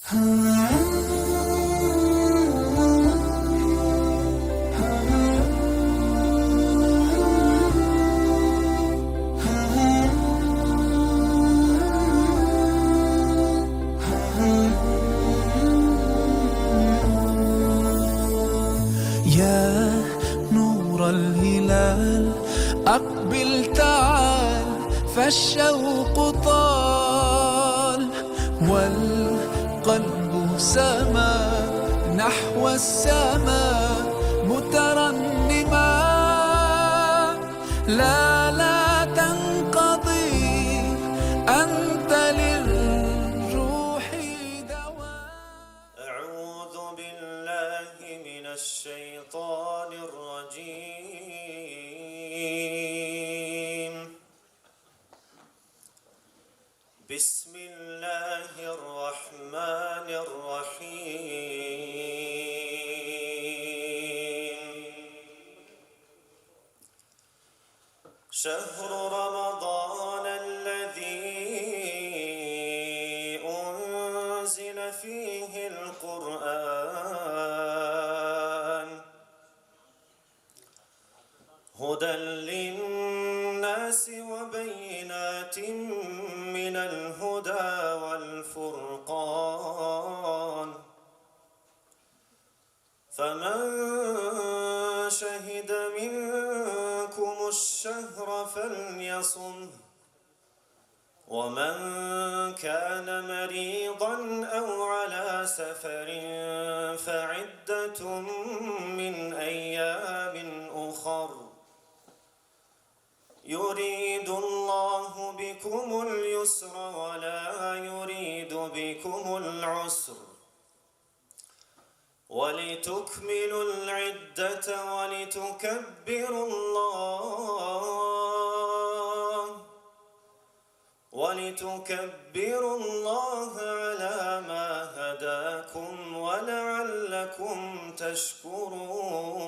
يا نور الهلال أقبل تعال فالشوق طال والقلب سما نحو السماء مترنما لا تنقضي أنت للروح دواء. أعوذ بالله من الشيطان الرجيم. بسم الله الرحمن الرحيم. شهر رمضان الذي أنزل فيه القرآن هدى للناس وبينات من الهدى والفرقان فمن شهد منكم الشهر فليصمه ومن كان مريضا أو على سفر فعدة من أيام أخر يريد الله بكم اليسر ولا يريد بكم العسر ولتكملوا العدة ولتكبروا الله على ما هداكم ولعلكم تشكرون.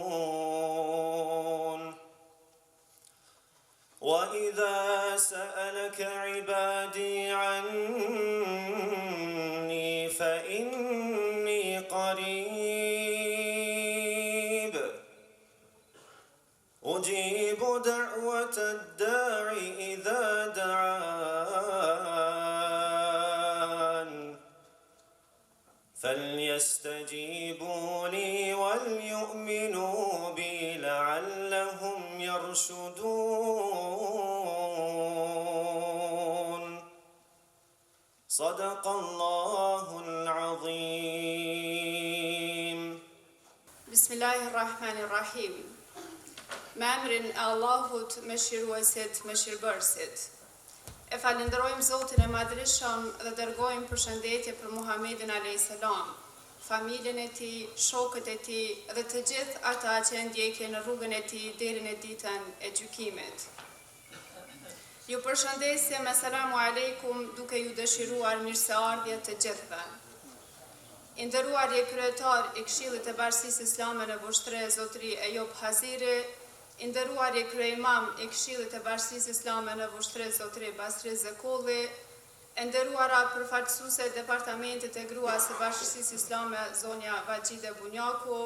وإذا سألك عبادي عني فإني قريب أجيب دعوة الداع إذا دعان فليستجيبوا لي وليؤمنوا بي لعلهم يرشدون. صدق الله العظيم. بسم الله الرحمن الرحيم. Me emrin e Allahut, mëshiruesit, mëshirbërësit. E falenderojmë Zotin e Madhreshëm dhe dërgojmë përshëndetje për Muhamedit alayhis salam, familjen e tij, shokët e tij dhe të gjithë ata që ndjekin në rrugën e tij deri në ditën e gjykimit. Ju përshëndesjem me selamu aleikum duke ju dëshiruar mirëseardhje të gjithëve. I nderuar je kryetar i Këshillit të Bashkisë Islame në Vushtre, Zotri Ejob Haziri, i nderuar je kryeimam i Këshillit të Bashkisë Islame në Vushtre, Zotri Basri Zekolli, e nderuara përfaqësuese e Departamentit të Gruas së Bashkisë Islame Zonja Vajide Bunjaku,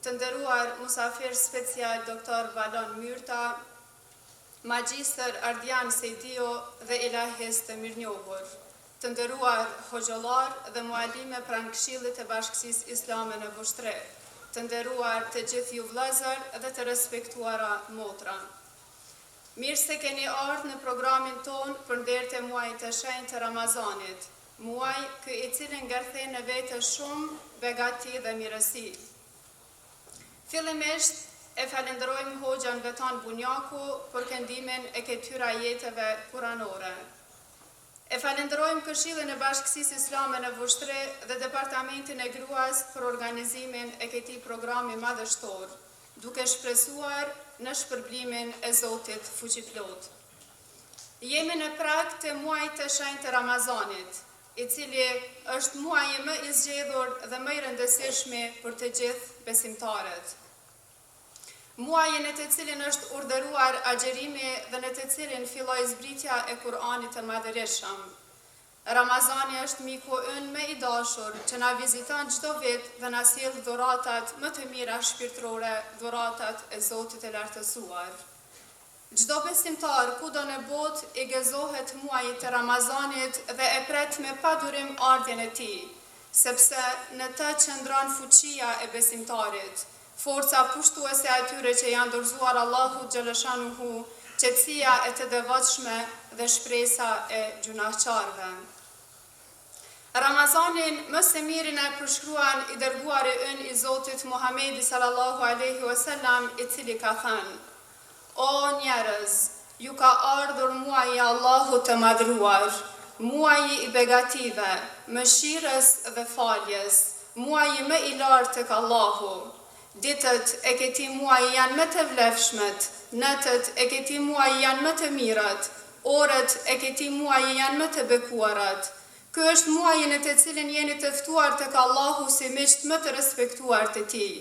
të nderuar musafir special Dr. Valon Myrta, Magjistër Ardian Sejdio dhe ilahes të mirënjohur, të nderuar hoxhallar dhe mualime pranë Këshillit të Bashkisë Islame në Vushtre, të nderuar të gjithë ju vëllezër dhe të respektuara motra. Mirë se keni ardhur në programin ton për ndërte muajit të shenjtë të Ramazanit, muaj kë i cili ngërthen në vete shumë begati dhe mirësi. Fillimisht e falenderojmë Hoxhan Vetan Bunjaku për këndimin e këtyre jetëve kuranore. E falenderojmë Këshillin e Bashkisë Islame në Vushtre dhe Departamentin e Gruas për organizimin e këtij programi madhështor, duke shpresuar në shpërblimin e Zotit fuqiplot. Jemi në prag të muajit të shenjtë të Ramazanit, i cili është muaji më i zgjedhur dhe më i rëndësishëm për të gjithë besimtarët. Muaji në të cilin është urdhëruar agjerimi dhe në të cilin filloi zbritja e Kur'anit të Madhërisëm. Ramazani është miku ynë me i dashur që na viziton çdo vit dhe na sjell dhuratat më të mira shpirtërore, dhuratat e Zotit e lartësuar. Çdo besimtar kudo në botë i gëzohet muajit të Ramazanit dhe e pret me padurim ardhjen e tij, sepse në të qëndron fuqia e besimtarit, forca pushtuese e atyre që janë dorëzuar Allahut xhaleshanuhu, qetësia e të devotshme dhe shpresa e gjunaqarëve. Ramazanin më së miri na e përshkruan i dërguari ynë i Zotit Muhamedi sallallahu alaihi wasallam, i cili ka thënë: O njerëz, ju ka ardhur muaji i Allahut të madhruar, muaji i begative, mëshirës dhe faljes, muaji më i lartë tek Allahu. Ditët e këtij muaji janë më të vlefshmet, natët e këtij muaji janë më të mirat, orët e këtij muaji janë më të bekuarat. Ky është muaji në të cilin jeni të ftuar tek Allahu si miq më të respektuar të tij.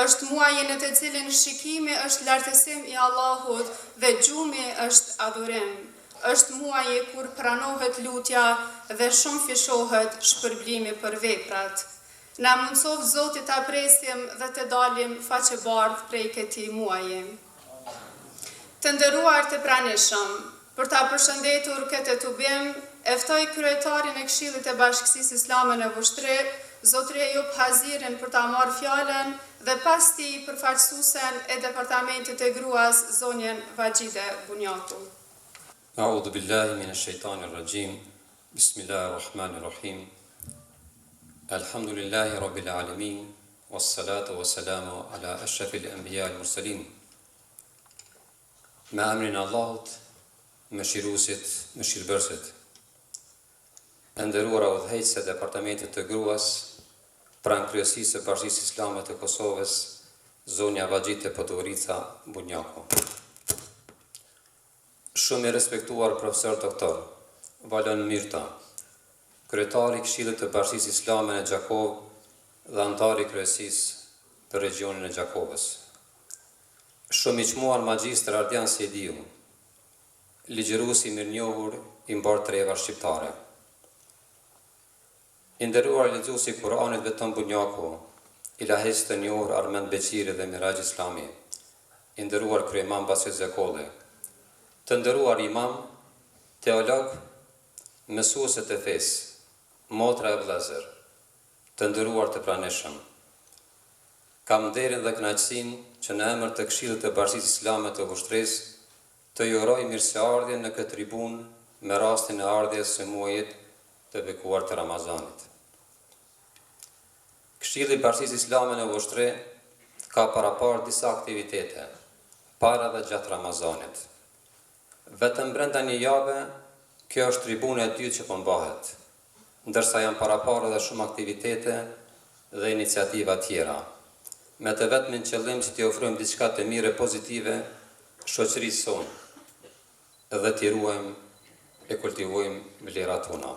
Është muaji në të cilin shikimi është lartësim i Allahut dhe gjumi është adhurim. Është muaji kur pranohet lutja dhe shumë fishohet shpërblimi për veprat. Na mundsof Zoti ta presim dhe të dalim faqebardh prej këtij muaji. Të nderuar të pranishëm, për ta përshëndetur këtë tubim, eftoj kryetarin e Këshillit të Bashkësisë Islame në Vushtre, Zotri Eyup Hazirin për ta marrë fjalën dhe pas tij përfaqësuesen e Departamentit të Gruas, zonjen Vajide Bunjatu. A'udhu billahi minash shaitanir rajim. Bismillahir rahmanir rahim. Alhamdulillahi rabbil alamin. Wassalatu wassalamu ala ashrafil anbiya wal mursalin. Me emrin e Allahut, mëshiruesit, mëshirbërësit. Nderuara udhëheqëse Departamentit të Gruas, pranë kryesisë së Bashkisë Islame të Kosovës, zonja Vajide Podgorica Bunjaku. Shumë i respektuar profesor doktor Valon Myrta, kryetari i Këshillit të Bashkisë Islame në Gjakovë dhe antari i kryesisë të regionit në Gjakovës. Shumë i çmuar magjistër Ardian Sejdiu, ligjërues i mirënjohur i mbar treva shqiptare. I nderuar lexuesi i Kuranit Beton Bunjaku, ilahes të njohur Armend Beqiri dhe Miraj Islami, i nderuar kryemam Basit Zekolli, të nderuar imam, teolog, mësuese të fesë, motra e vëllezër, të nderuar të pranishëm. Kam nderin dhe kënaqësinë që në emër të Këshillit të Bashkisë Islame të Vushtresë të ju uroj mirëseardhjen në këtë tribunë me rastin e ardhjes së muajit të bekuar të Ramazanit. Këshilli i Bashkisë Islame në Vushtre ka parapar disa aktivitete, para dhe gjatë Ramazanit. Vetëm brenda një jave, kjo është tribuna e dytë që po mbahet, ndërsa janë parapar edhe shumë aktivitete dhe iniciativa tjera, me të vetmin qëllim që t'i ofrojmë diçka të mire pozitive shoqërisë sonë dhe t'i ruajmë e kultivojmë vlerat tona.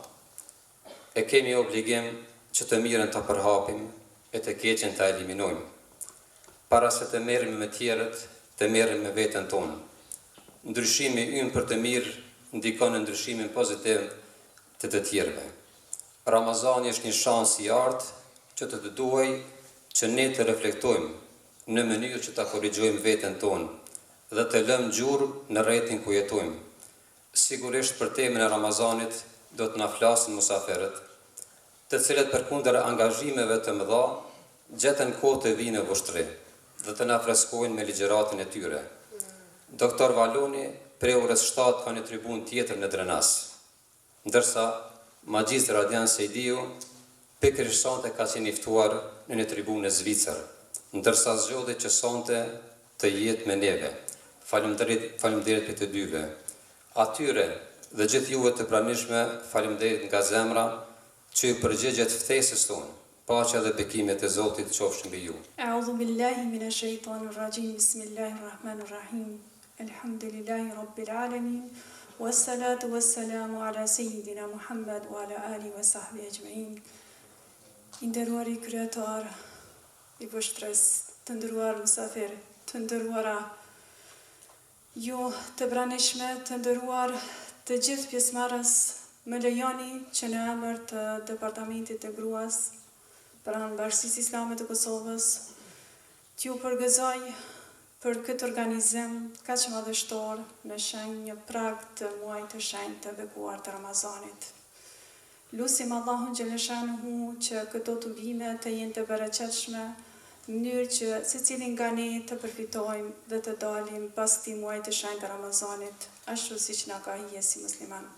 E kemi obligim që të mirën të përhapim e të keqen të eliminojmë. Para se të merrem me tjerët, të merrem me veten tonë. Ndryshimi ynë për të mirë ndikon në ndryshimin pozitiv të tjerëve. Ramazani është një shans i artë që të duaj që ne të reflektojmë në mënyrë që ta korrigjojmë veten tonë dhe të lëmë gjurmë në rrethin ku jetojmë. Sigurisht për temën e Ramazanit do të na flasin musaferët, të cilët përkundër angazhimeve të mëdha gjetën kohë të vinë në Vushtre dhe të na freskojnë me ligjëratin e tyre. Doktor Valoni prej orës 7 ka një tribunë tjetër në Drenas, ndërsa magjistër Ardian Sejdiu pikërisht sonte ka qenë i ftuar në një tribunë në Zvicër, ndërsa zgjodhi që sonte të jetë me neve. Faleminderit për të dyve. Atyre dhe gjithë juve të pranishme, faleminderit nga zemra që ju përgjigjet ftesës tonë. Paqja dhe bekimet e Zotit qofshin mbi ju. A'udhu billahi minash shaitanir rajim. Bismillahir rahmanir rahim. Alhamdulillahi rabbil alamin. Wassalatu wassalamu ala sayyidina Muhammad wa ala alihi wa sahbihi ajma'in. I nderuari kryetar i Vushtres, të nderuar mysafir, të nderuara ju të pranishme, të nderuar të gjithë pjesëmarrës Më lejoni që në emër të Departamentit të Gruas, pranë Bashkisë Islame të Kosovës, t'ju përgëzoj për këtë organizim kaq madhështor në shenjë prag të muajit të shenjtë të bekuar të Ramazanit. Lusim Allahun xhaleshanuhu që këto tubime të jenë të bereqetshme, në mënyrë që secili nga ne të përfitojmë dhe të dalim pas këtij muaji të shenjtë të Ramazanit, ashtu siç na ka hije si musliman.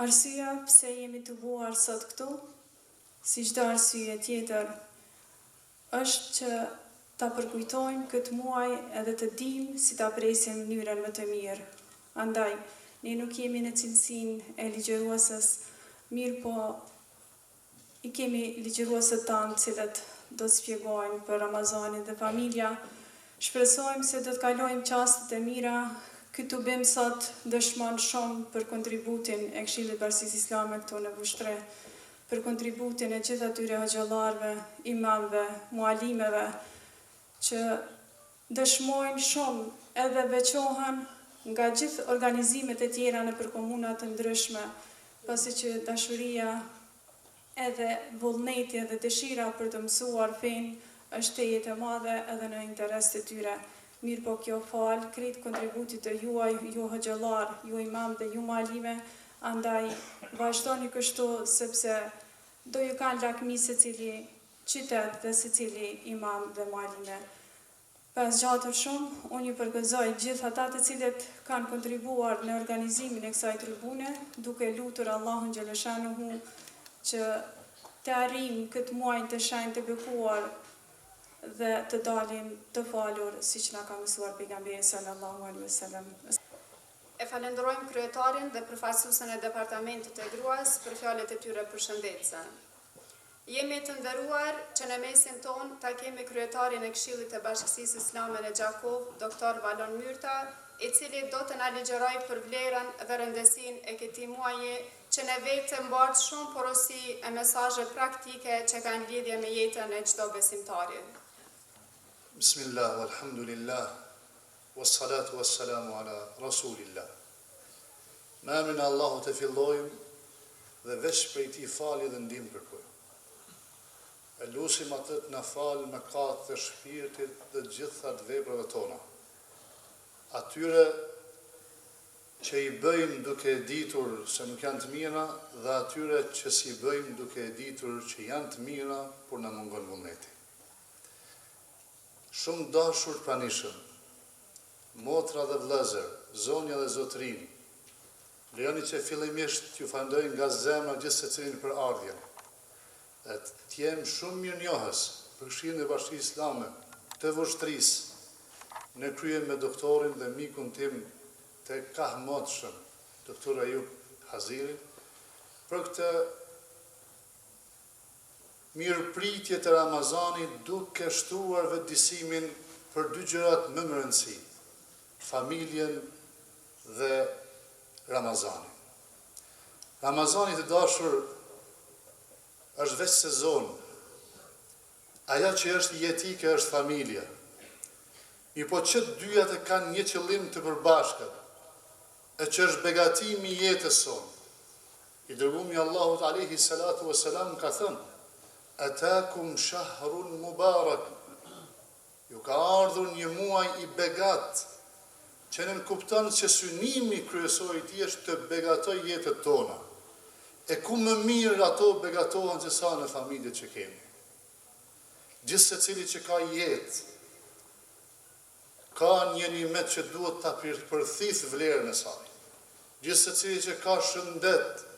Arsyeja pse jemi të buar sot këtu, si çdo arsye tjetër, është që ta përkujtojmë këtë muaj edhe të dimë si ta presim në mënyrën më të mirë. Andaj, ne nuk jemi në cilësinë e ligjëruesës, mirë po i kemi ligjëruesët tanë cilët do të shpjegojnë për Ramazanin dhe familja. Shpresojmë se do të kalojmë çastet e mira. Ky tubim sot dëshmon shumë për kontributin e Këshillit Bashkisë Islame këtu në Vushtre, për kontributin e gjithë atyre hoxhallarëve, imamëve, mualimeve, që dëshmojnë shumë edhe veçohen nga gjithë organizimet e tjera në për komuna të ndryshme, pasi që dashuria edhe vullneti edhe dëshira për të mësuar fenë është tejet e madhe edhe në interes të tyre. Mirë po kjo falë, krejt kontributit të juaj, ju hoxhallar, ju imam dhe ju mualime, andaj vazhdoni kështu sepse do ju kanë lakmi secili qytet dhe secili imam dhe mualime. Pas gjatur shumë, unë ju përgëzoj gjithë ata të cilët kanë kontribuar në organizimin e kësaj tribune, duke lutur Allahun xhaleshanuhu që të arrijmë këtë muaj të shenjtë të bekuar dhe të dalim të falur siç na ka mësuar pejgamberi sallallahu alaihi wasallam. E falenderojmë kryetarin dhe përfaqësuesen e Departamentit të Gruas për fjalët e tyre përshëndetëse. Jemi të nderuar që në mesin ton ta kemi kryetarin e Këshillit të Bashkisë Islame në Gjakov, doktor Valon Myrta, i cili do të na ligjërojë për vlerën dhe rëndësinë e këtij muaji, që në vetë mbart shumë porosi e mesazhe praktike që kanë lidhje me jetën e çdo besimtari. Bismillah, walhamdulillah, wassalatu wassalamu ala rasulillah. Me emrin e Allahut të fillojmë dhe veç prej tij falje dhe ndihmë kërkojmë. E lusim atë të na falë mëkatet e shpirtit dhe gjitha të veprave tona. Atyre që i bëjmë duke ditur se nuk janë të mira dhe atyre që si bëjmë duke ditur që janë të mira, por na mungon vullneti. Shumë dashur pranishëm, motra dhe vëllezër, zonja dhe zotrin, lejoni që fillimisht t'ju falenderoj nga zemra gjithë secilin për ardhjen, dhe t'jem shumë mirënjohës për Këshillin e Bashkisë Islame të Vushtrisë, në krye me doktorin dhe mikun tim të kahmotshëm, doktor Ayub Haziri, për këtë mirëpritje të Ramazanit duke shtuar vetëdijsimin për dy gjërat më të rëndësishme, familjen dhe Ramazanin. Ramazani të dashur është veç sezon. Aja që është jetike është familja. Mi po që dyjat e kanë një qëllim të përbashkët, e që është begatimi i jetës sonë. I dërgumi Allahut alayhi salatu wassalam ka thënë: Atakum shahrun mubarak. Ju ka ardhur një muaj i begat, që nën kupton që synimi kryesor i tij është të begatoj jetët tona. E ku më mirë ato begatohen se sa në familjet që kemi. Gjithë secili që ka jetë, ka një nimet që duhet ta përthith vlerën e saj. Gjithë secili që ka shëndet,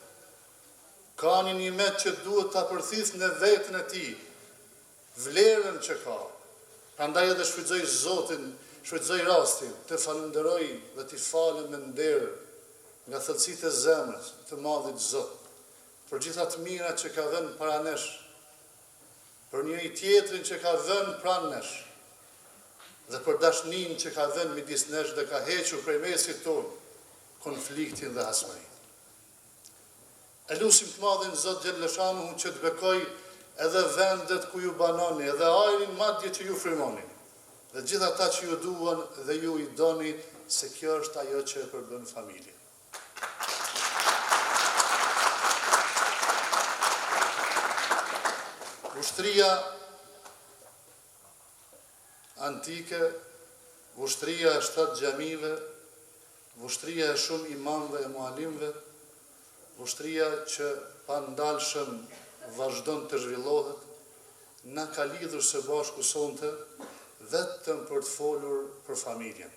ka një nimet që duhet ta përthith në vetën e tij, vlerën që ka. Prandaj edhe shfrytëzoj Zotin, shfrytëzoj rastin të falenderoj dhe t'i falem me nder nga thellësitë e zemrës të Madhit Zot, për gjitha të mira që ka vënë para nesh, për njëri tjetrin që ka vënë pranë nesh, dhe për dashnin që ka vënë midis nesh dhe ka hequr prej mesit ton konfliktin dhe hasmërinë. E lusim të Madhin Zot xhaleshanuhu që të bekoj edhe vendet ku ju banoni, edhe ajrin madje që ju frymoni, dhe gjitha ta që ju duan dhe ju i doni, se kjo është ajo që e përbën familje. ushtria antike, ushtria e 7 xhamive, ushtria e shumë imamëve e mualimëve, ushtria që pa ndalshëm vazhdon të zhvillohet, na ka lidhur së bashku sonte vetëm për të folur për familjen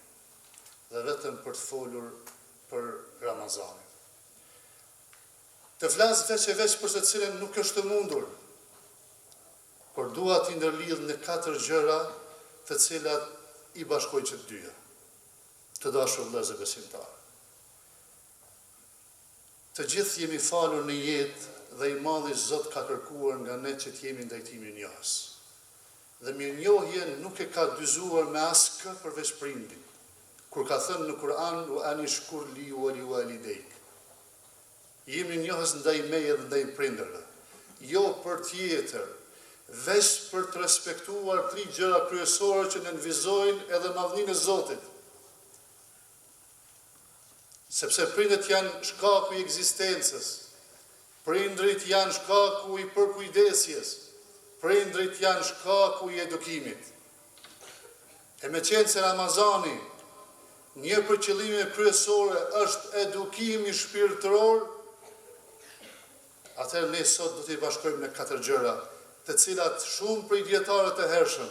dhe vetëm për të folur për Ramazanin. Të flas veç për se cilën nuk është mundur, por dua t'i ndërlidh në 4 gjëra të cilat i bashkojnë që të dyja. Të dashur vëllezër besimtarë. Të gjithë jemi falur në jetë dhe i madhi Zot ka kërkuar nga ne që t'jemi ndaj mirënjohës. Dhe mirënjohje nuk e ka dyzuar me askë përveç prindin, kur ka thënë në Kur'an u ani shkur li u ali walidejk. Jemi mirënjohës ndaj meje dhe ndaj prindërve. Jo për tjetër, veç për të respektuar 3 gjëra kryesore që nënvizojnë edhe madhninë e Zotit. Sepse prindët janë shkaku i ekzistencës, prindrit janë shkaku i përkujdesjes, prindrit janë shkaku i edukimit. E me qenë se Ramazani, një për qëllime kryesore është edukimi shpirtëror, atëherë ne sot do t'i bashkojmë në 4 gjëra, të cilat shumë prej dietarëve të hershëm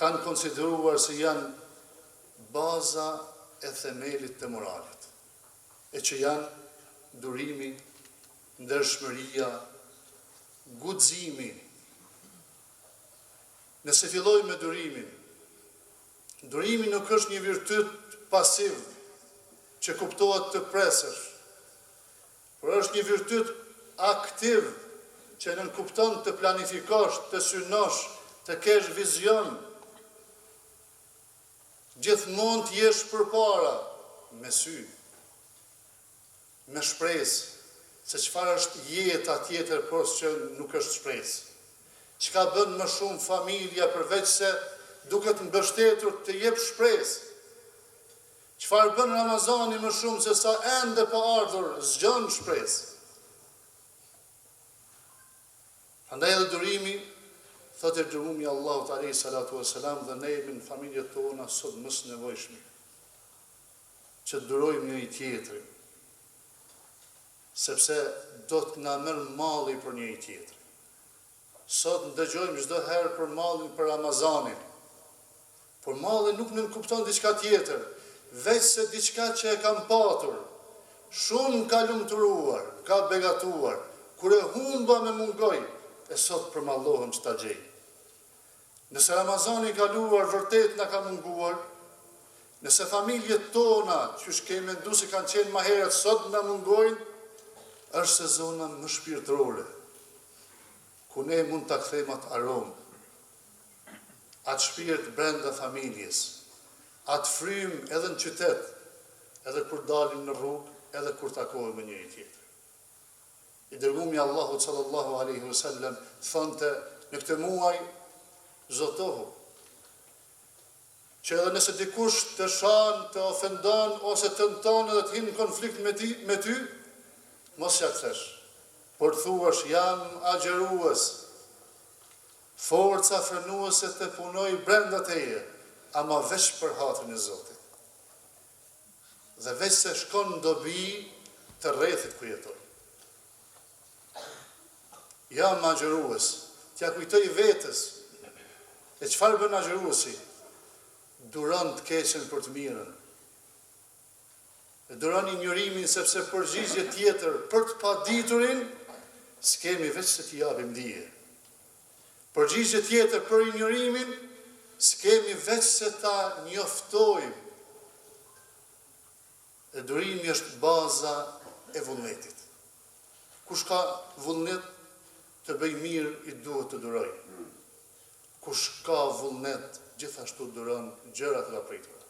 kanë konsideruar se janë baza e themelit të moralit, e që janë durimi, ndershmëria, guximi. Nëse filloj me durimin, durimi nuk është një virtyt pasiv që kuptohet të presësh, por është një virtyt aktiv që nënkupton të planifikosh, të synosh, të kesh vizion, gjithmonë të jesh përpara me sy, me shpresë, se çfarë është jeta tjetër pos që nuk është shpresë. Çka bën më shumë familja përveç se duket mbështetur të jep shpresë. Çfarë bën Ramazani më shumë se sa ende pa ardhur zgjon shpresë. Andaj edhe durimi, thotë dërgumi Allahut alayhi salatu wassalam, dhe ne jemi në familjet tona sot më së nevojshmi që të durojmë njëri tjetrin, sepse do të na merr malli për njëri tjetrin. Sot ndëgjojmë çdo herë për mallin për Ramazanin, por malli nuk nënkupton diçka tjetër, veç se diçka që e kam patur, shumë ka lumturuar, ka begatuar, kur e humba me mungoj, e sot përmallohem që ta gjej. Nëse Ramazani i kaluar vërtet na ka munguar, nëse familjet tona, që shkemi mendu se kanë qenë më herët, sot na mungojnë, është sezona më shpirtërore, ku ne mund të kthejmë atë aromë, atë shpirt brenda familjes, atë frym edhe në qytet, edhe kur dalim në rrugë, edhe kur takohem me njëri tjetër. I dërgumi Allahu sallallahu alaihi wasallam thonte në këtë muaj zotohu, që edhe nëse dikush të shan, të ofendon ose të tenton edhe të hinë në konflikt me ty, mos ja kthesh, por thuash jam agjerues, forca frenuese të punoj brenda teje, ama veç për hatrin e Zotit. Dhe veç se shkon në dobi të rrethit ku jetoj. Jam agjerues, t'ja kujtoj vetës, e çfarë bën agjeruesi? Duron të keqen për të mirën. E duron injorimin sepse përgjigje tjetër për të paditurin, s'kemi veç se t'i japim dije. Përgjigje tjetër për injorimin, s'kemi veç se ta njoftojmë. E durimi është baza e vullnetit. Kush ka vullnet të bëj mirë, i duhet të duroj. Kush ka vullnet, gjithashtu duron gjërat e papritura.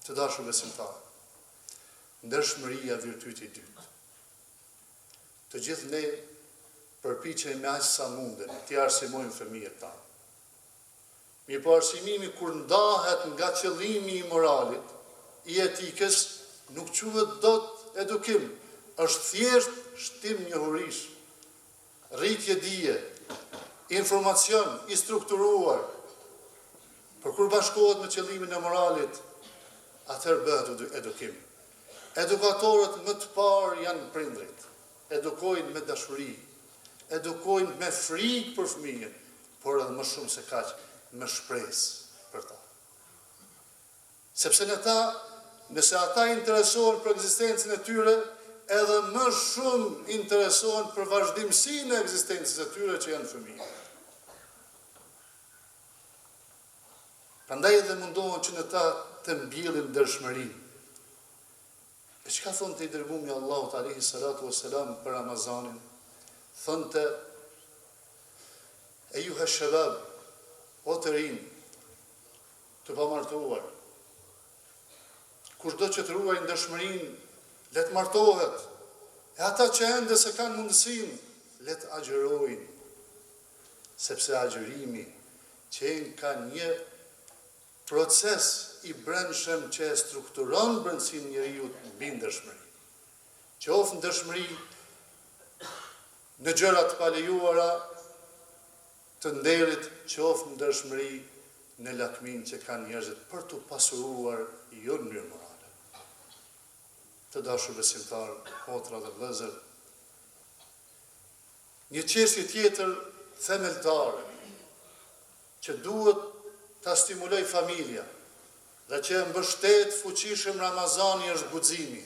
Të dashur besimtarë, ndershmëria virtyti i dytë. Të gjithë ne përpiqemi me aq sa munden të arsimojmë fëmijët tanë. Mirë po arsimimi kur ndahet nga qëllimi i moralit, i etikës, nuk quhet dot edukim, është thjesht shtim njohurish, rritje dije, informacion i strukturuar, për kur bashkohet me qëllimin e moralit, atëherë bëhet edukim. Edukatorët më të parë janë prindrit. Edukojnë me dashuri, edukojnë me frikë për fëmijën, por edhe më shumë se kaq, me shpresë për ta. Sepse nëse ata interesohen për ekzistencën e tyre, edhe më shumë interesohen për vazhdimsinë e ekzistencës e tyre që janë fëmijë. Prandaj edhe mundohen që në ta të mbjellin dërshmërinë. E çka thonë të i dërgumi Allahut alayhi salatu wassalam për Ramazanin? Thonte: "Ejuha shabab, o të rinj, të pamartuar, kushdo që të ruajnë dëshmërinë, le të martohet. E ata që ende se kanë mundësinë, le të agjërojnë, sepse agjërimi qenë ka një proces i brendshëm që e strukturon brendësinë njeriu mbi dëshmëri. Qoftë dëshmëri në gjëra të palejuara të nderit, qoftë dëshmëri në lakminë që kanë njerëzit për të pasuruar jo në mënyrë morale. Të dashur besimtar, motra dhe vëllezër, një çështje tjetër themeltare që duhet ta stimuloj familja dhe që e mbështet fuqishëm Ramazani është guximi.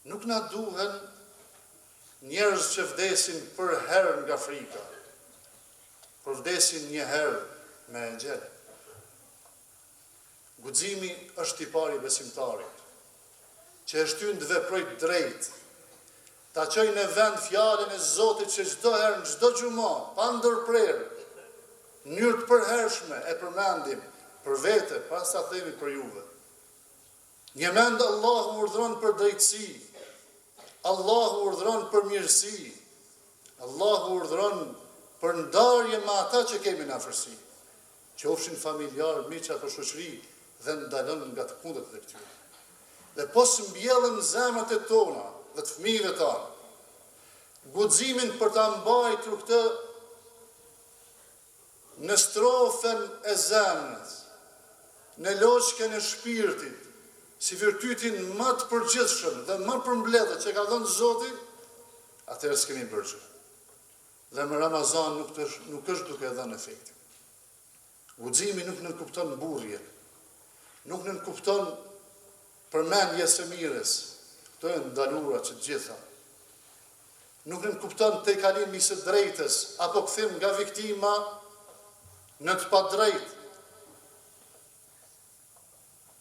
Nuk na duhen njerëz që vdesin për herë nga frika, por vdesin një herë me xhel. Guximi është tipari besimtarit, që e shtyn të veprojë drejt, ta çojë në vend fjalën e Zotit që çdo herë, në çdo xumë, pa ndërprerje, në mënyrë të përhershme e përmendim për vete, pas ta themi për juve. Një mend Allahu urdhëron për drejtësi, Allahu urdhëron për mirësi, Allahu urdhëron për ndarje me ata që kemi në afërsi, qofshin familjar, miq apo shoqëri, dhe ndalon nga të kundërt e këtyre. Dhe po mbjellën zemrat e tona dhe të fëmijëve tanë, guximin për ta mbajtur këtë në strofen e zemrës, në loçkën e shpirtit, si virtytin më të përgjithshëm dhe më përmbledhur që ka dhënë Zoti, atëherë s'kemi bërë gjë. Dhe me Ramazan nuk është duke dhënë efektin. Guximi nuk nënkupton burrje, nuk nënkupton përmendje së mirës, këto janë ndalura që gjitha. Nuk nënkupton tejkalimi së drejtës apo kthim nga viktima në të padrejtë,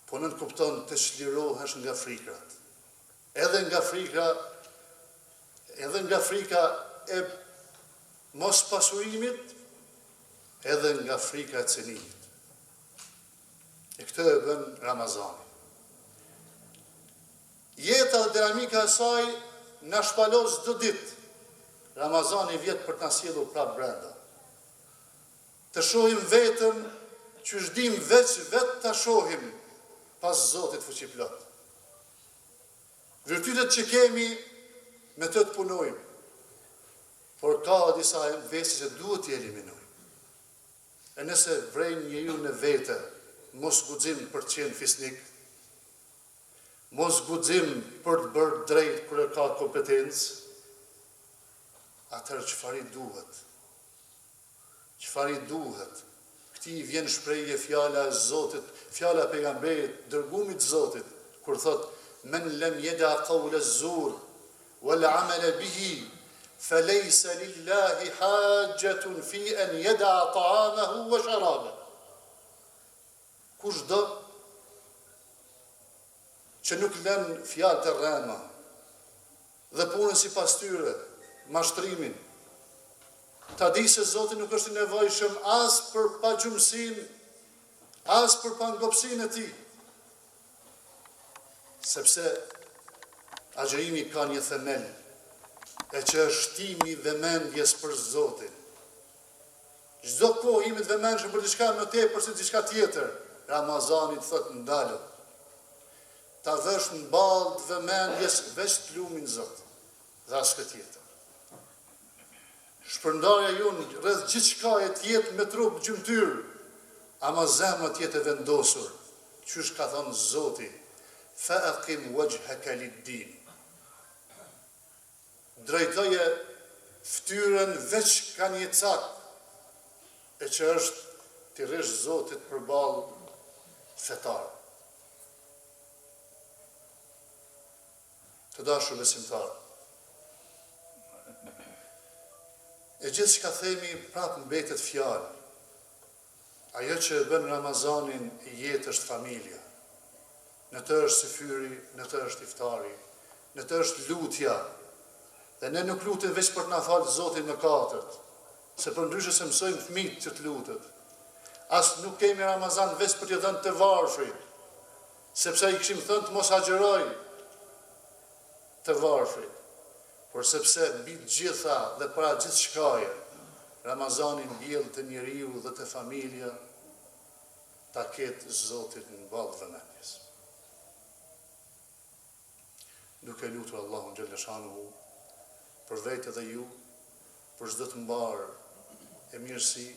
po nënkupton të çlirohesh nga frikrat. Edhe nga frika e mos pasurimit, edhe nga frika e cenimit. E këtë e bën Ramazani. Jeta dhe dinamika e saj na shpalos çdo ditë. Ramazani vjet për të na sjellur prapë brenda. Të shohim vetëm që shdim vetë të shohim pas Zotit fuqiplot. Virtytet që kemi, me të punojmë, por ka disa vesi që duhet t'i eliminojmë. E nëse vrejnë njeriu në vete, mos guxim për të qenë fisnik, mos guxim për të bërë drejt kur e ka kompetencë, atëherë çfarë duhet? Çfarë duhet? Këti vjen shprehje fjala e Zotit, fjala e pejgamberit, dërgumit Zotit, kur thot: "Men lam yada qawla az-zur wal 'amala bihi, falaysa lillahi hajatun fi an yada ta'amahu wa sharabahu." Kushdo që nuk lën fjalë të rrema dhe punën sipas tyre, mashtrimin, ta di se Zoti nuk është i nevojshëm as për pagjumsinë, as për pangopsinë e tij. Sepse agjërimi ka një themel, e që është shtimi dhe mendjes për Zotin. Çdo kohë jemi të vëmendshëm për diçka më tepër se diçka tjetër, Ramazani thot ndalo. Ta vësh në ballë të vëmendjes veç të lumin Zot, dhe as këtë tjetër. shpërndarja jonë rreth gjithçka e të jetë me trup gjymtyr, ama zemra të jetë e vendosur. Qysh ka thënë Zoti, fa aqim wajhaka lid-din. Drejtoje fytyrën veç ka një cak, e që është të rresh Zotit përballë fetar. Të dashur besimtar, e gjithë që ka themi prapë mbetet fjalë. Ajo që e bën Ramazanin jetë është familja. Në të është syfyri, në të është iftari, në të është lutja. Dhe ne nuk lutem veç për të na falë Zotin mëkatet, se përndryshe se mësojmë fëmijët që të lutet. As nuk kemi Ramazan veç për t'ju dhënë të varfrit, sepse i kishim thënë të mos agjeroj të varfrit, por sepse mbi të gjitha dhe para gjithë shkaje, Ramazanin mbjell të njeriu dhe të familja ta ketë Zotit në ballë vëmendjes. Duke lutur Allahun xhalla shanuhu për vetë dhe ju, për çdo të mbarë e mirësi,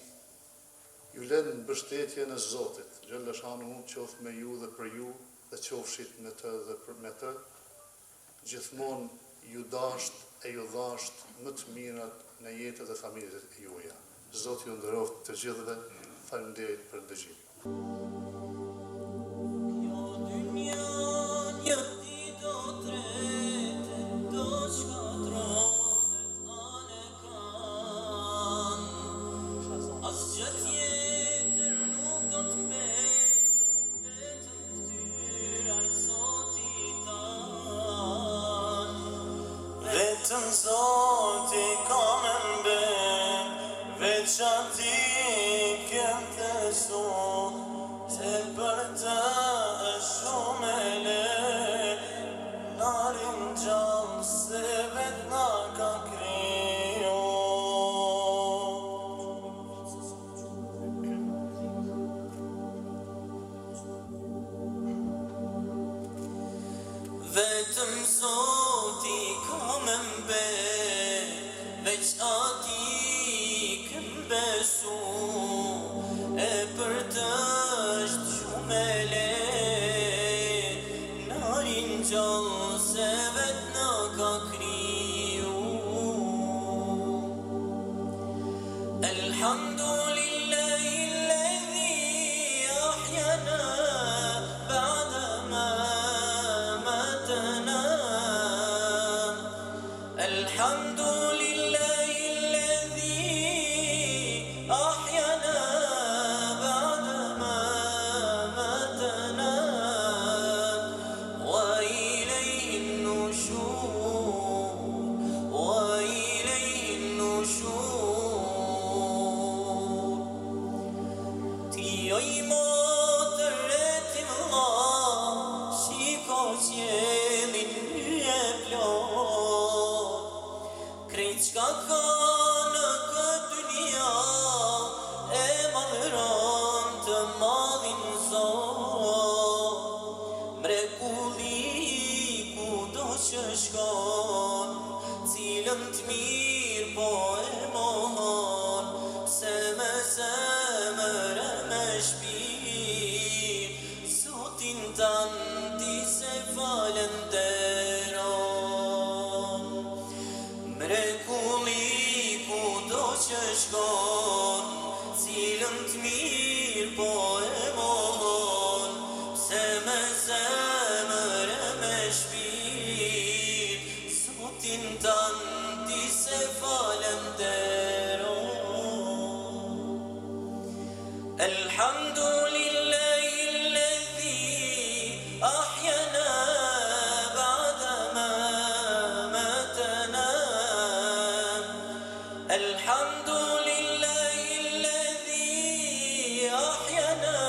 ju lënë mbështetjen e Zotit xhalla shanuhu qoftë me ju dhe për ju dhe qofshit me të dhe për me të, gjithmonë ju dasht e ju dhasht më të mirat në jetën dhe familjet e juaja. Zoti ju nderoft të gjithëve. Faleminderit për dëgjimin. Vetëm Zoti ka më mbet, veç ati kem të su, se për të është shumë e lehtë, narin gjallë se vet na ka kriju. Vetëm Zoti ka më mbet, veç ati kem besu, e për të është shumë e lehtë, narin gjallë se vet na ka kriju. Elhamdulillahi alladhi ahyana ba'dama matana. Elhamdulillahi alladhi ahyana ba'dama matana, wa ilayhi an-nushur, wa ilayhi an-nushur. Ti oj motër e ti vëlla, shiko qiellin e plot, krejt çka ka në këtë dunia, e madhëron të madhin Zot. Mrekulli kudo që shkon, cilën të mirë po e mohon, se me zemër e me shpirt, Zotin tanë ti se falenderon. Mrekulli kudo që shkon, cilën të mirë po e mohon, se me zemër e me shpirt, Zotin tanë ti se falenderon. Elhamdulillahi alladhi ahyana ba'dama matana. Elhamdulillahi alladhi ahyana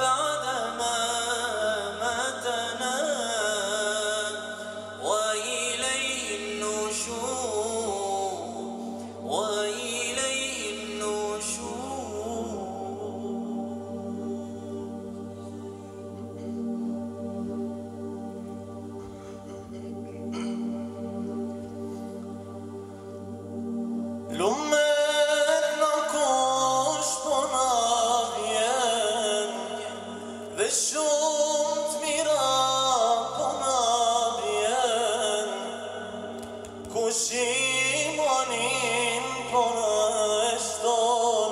ba'dama matana, wa ilayhi an-nushur, wa ilayhi an-nushur. Kushimonin ponështon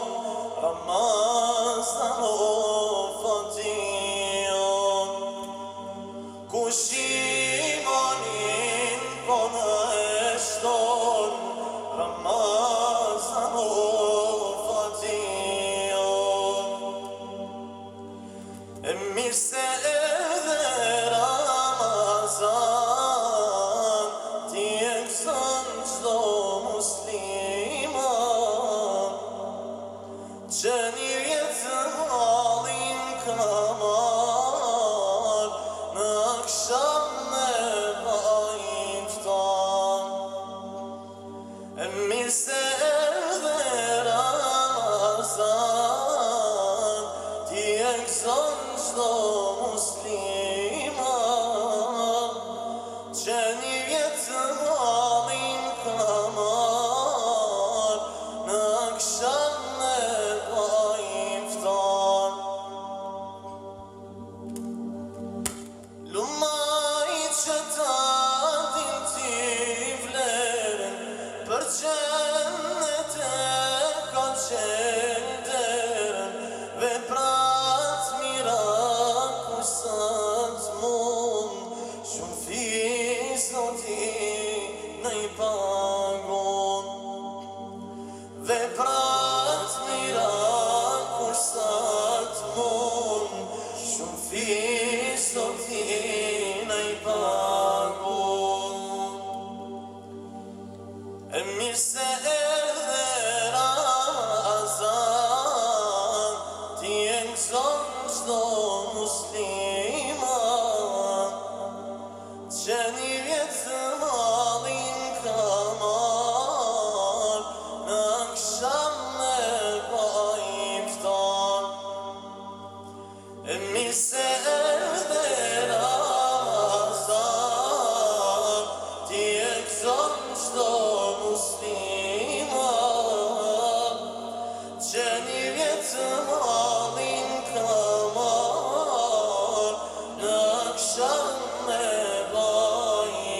Ramazan o fation Kushimonin ponështon Ramazan o fation E mirë se edhe Ramazan Ti e gëzon çdo musliman Që një jetë halin ka marrë Në akşam me iftar E mirë se edhe Ramazan Ti e gëzon çdo musliman Që një jetë halin ka marrë Në akşam me iftar Lumaj që ta din ti vlerën Për gjennet e ka qenderën Veprat mira kusat mund Shumë fis o ti në i pagon Veprat mira kusat mund Shumë fis o ti në i pagon E mirë se edhe Ramazan Ti e gëzon çdo musliman Që një vjetë halin ka marrë Në akşam me iftar E mirë se edhe Ramazan Ti e gëzon çdo musliman Që një vjetë halin ka marrë Në akşam me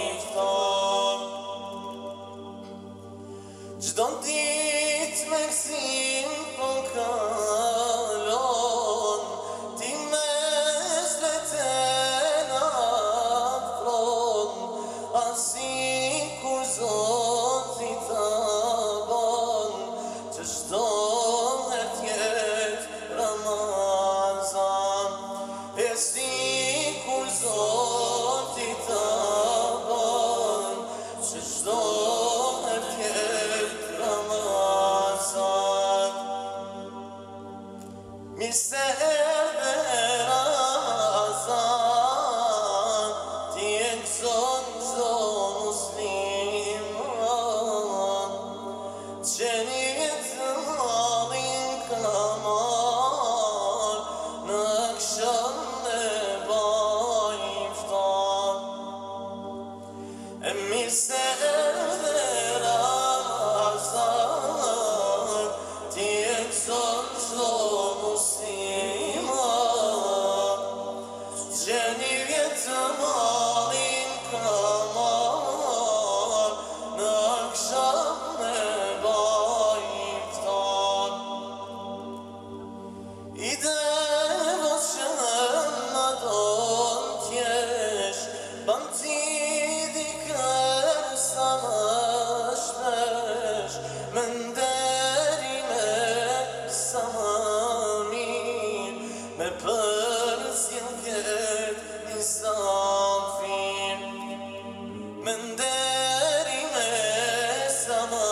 iftar Çdo ditë me gëzim po kalon Ti me zleten afron Asi kur Zoti ta ban Që çdo herë t'jetë Ramazan E si kur Zoti ta ban Që çdo herë t'jetë Ramazan Mirë se erdhe Ramazan Ti e gëzon çdo musliman Që një jetë halin ka marrë Në akşam me iftar E mirë se erdhe Ramazan Ti e gëzon çdo musliman Që një vjetë halin ka marrë Në akşam me iftar I devos që në don t'jesh Ban ti dikër sa më shpesh Me nderi me sa më mirë Me përzjen vjet një safin Me nderi me sa më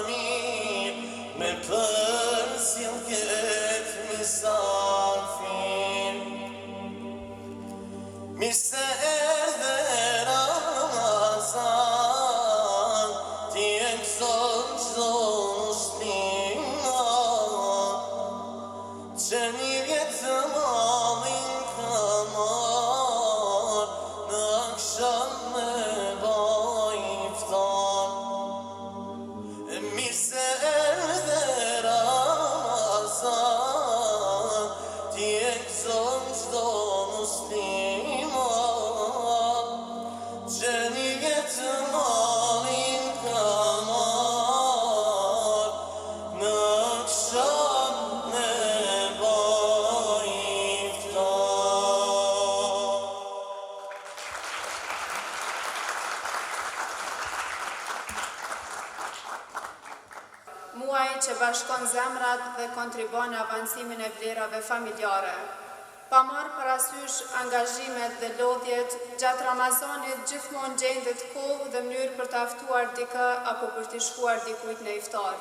mirë Me përzjen vjet një safin Mirë se erdhe Ramazan Ti e gëzon çdo musliman Që një vjetë halin ka marrë Në akşam me iftar E mirë se erdhe Ramazan Ti e gëzon çdo musliman Që një vjetë halin muaj që bashkon zemrat dhe kontribon në avancimin e vlerave familjare. Pa marrë parasysh angazhimet dhe lodhjet, gjatë Ramazanit gjithmonë gjendet kohë dhe mënyrë për të aftuar dikë apo për të shkuar dikujt në iftar.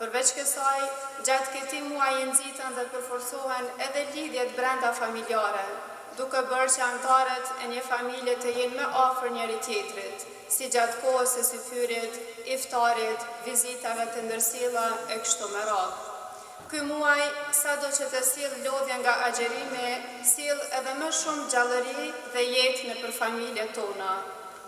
Përveç kësaj, gjatë këtij muaji nxiten dhe përforcohen edhe lidhjet brenda familjare, duke bërë që anëtarët e një familje të jenë më afër njëri tjetrit, si gjatë kohës së syfyrit, iftarit, vizitave të ndërsjella e kështu me radhë. Ky muaj, sado që të sjell lodhja nga agjerimi, sjell edhe më shumë gjallëri dhe jetë nëpër familjet tona.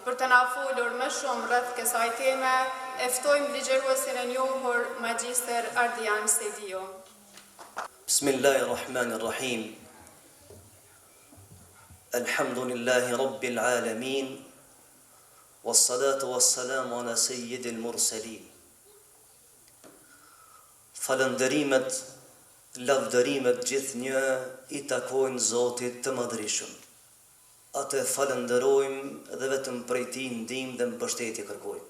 Për të na folur më shumë rreth kësaj teme, e ftojmë ligjëruesin e njohur Magjister Ardian Sediu. Bismillahirrahmanirrahim. Alhamdulillahi Rabbil Alamin. Wassalatu wassalamu ala sayyidil mursalin. Falënderimet, lavdërimet gjithnjë i takojnë Zotit të Madhrishëm. Atë falënderojmë dhe vetëm prej Tij ndihmë dhe mbështetje kërkojmë.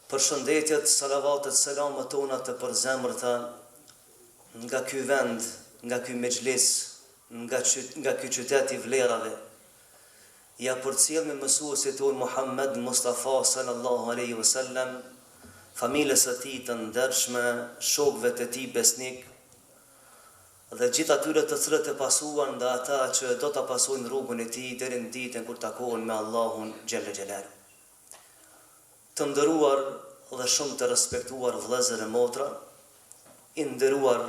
Përshëndetjet, salavatet, selamet tona të përzemërta nga ky vend, nga ky mexhlis, nga ky qytet i vlerave, ja përcjell me mësuesit tonë Muhammed Mustafa sallallahu alaihi wasallam, familjes së tij të ndershme, shokëve të tij besnik, dhe gjithë atyre të cilët e pasuan dhe ata që do ta pasojnë rrugën e tij deri në ditën kur takohen me Allahun xhelle xhelal. Të nderuar dhe shumë të respektuar vëllezër e motra, i nderuar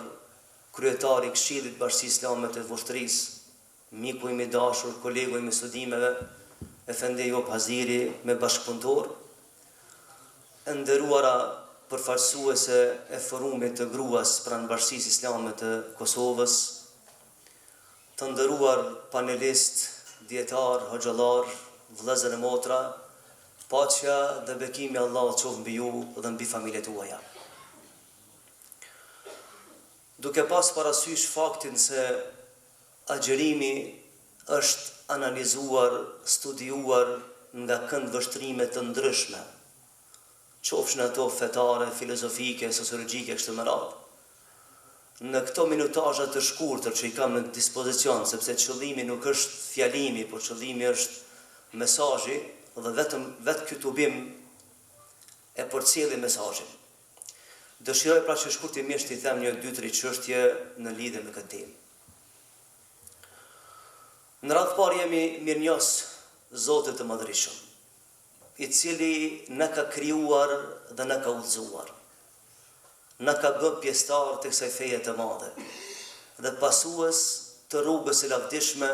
kryetari i Këshillit Bashkisë Islame të Vushtrisë, miku im i dashur, kolegu im i studimeve, Efendi Job Haziri me bashkëpunëtor, e nderuara përfaqësuese e forumit të gruas pranë Bashkisë Islame të Kosovës, të nderuar panelist, dietar, hoxhallar, vëllezër e motra, paqja dhe bekimi i Allahut qoftë mbi ju dhe mbi familjet tuaja. Duke pas parasysh faktin se agjerimi është analizuar, studiuar nga këndvështrime të ndryshme, qofshin ato fetare, filozofike, sociologjike, kështu me radhë. Në këto minutazhe të shkurtër që i kam në dispozicion, sepse qëllimi nuk është fjalimi, por qëllimi është mesazhi, dhe vetë ky tubim e përcjelli mesazhin. Dëshiroj pra që shkurtimisht t'i them një 2-3 çështje në lidhje me këtë temë. Në radhë parë jemi mirënjohës Zotit të Madhrishëm, i cili na ka krijuar dhe na ka udhëzuar. Na ka bërë pjesëtar të kësaj feje të madhe dhe pasues të rrugës së lavdishme,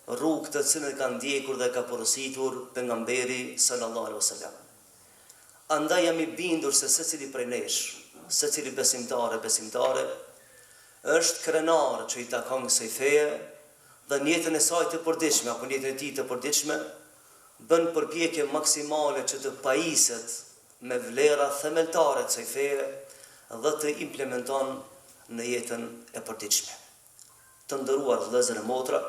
rrugë të cilën ka ndjekur dhe ka porositur pejgamberi sallallahu alaihi wasallam. Andaj jam i bindur se secili prej nesh, secili besimtare, është krenar që i takon kësaj feje dhe në jetën e saj të përditshme apo në jetën e tij të përditshme bën përpjekje maksimale që të pajiset me vlera themeltare të kësaj feje dhe të implementon në jetën e përditshme. Të nderuar vëllezër e motra,